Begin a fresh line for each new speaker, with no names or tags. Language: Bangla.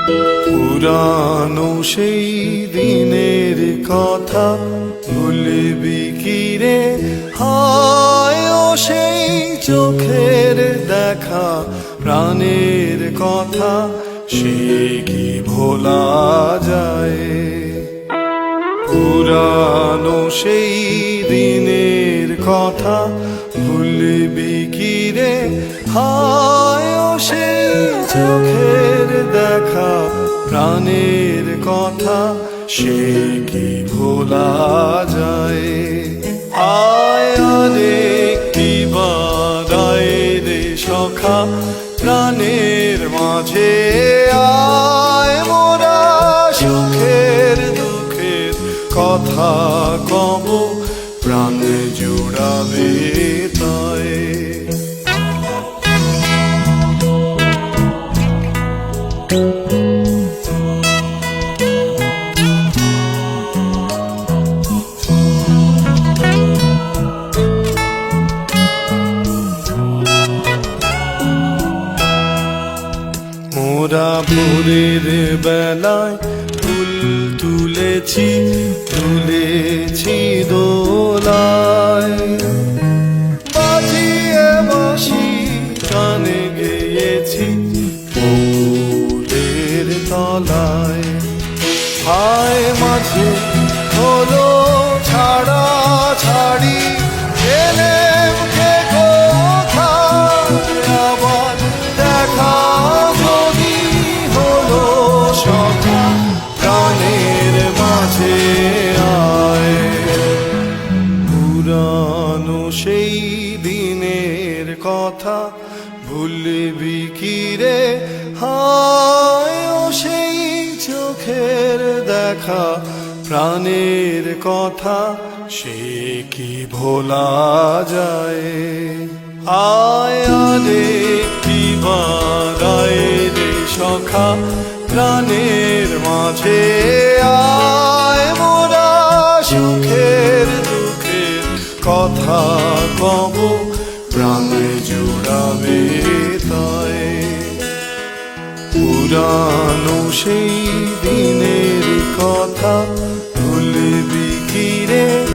পুরানো সেই দিনের কথা ভুলবি কি রে? হায় ও সেই চোখের দেখা, প্রাণের কথা সে কি ভোলা যায়? পুরানো সেই দিনের কথা ভুলবি কি রে? হায় ও সেই চোখের দেখা, প্রাণের কথা সে কি ভোলা যায়? আয় আরে কি বাদায় রে সখা, প্রাণের মাঝে আয় মোরা সুখের দুঃখের কথা কব, প্রাণ জুড়াবে তাই। মোরা ভোরের বেলায় ফুল তুলেছি, তুলেছি দোলায়, বাজিয়ে বাঁশি গানে গেয়েছি ফুলের তলায়। হায় মাঝে হলো ছাড়া ছাড়ি, এলেম কে কোথায় আবার দেখা যদি হলো সখা, প্রাণের মাঝে আয়। পুরানো সেই দিনের কথা ভুলবি কি রে? হায় ও সেই চোখের দেখা, প্রাণের কথা সে কি ভোলা যায়? আয় আরে কি বাদায় রে সখা, প্রাণের মাঝে আয় মোরা সুখের দুঃখের কথা কব, প্রাণ জুড়াবে তাই। পুরানো সেই দিনের কথা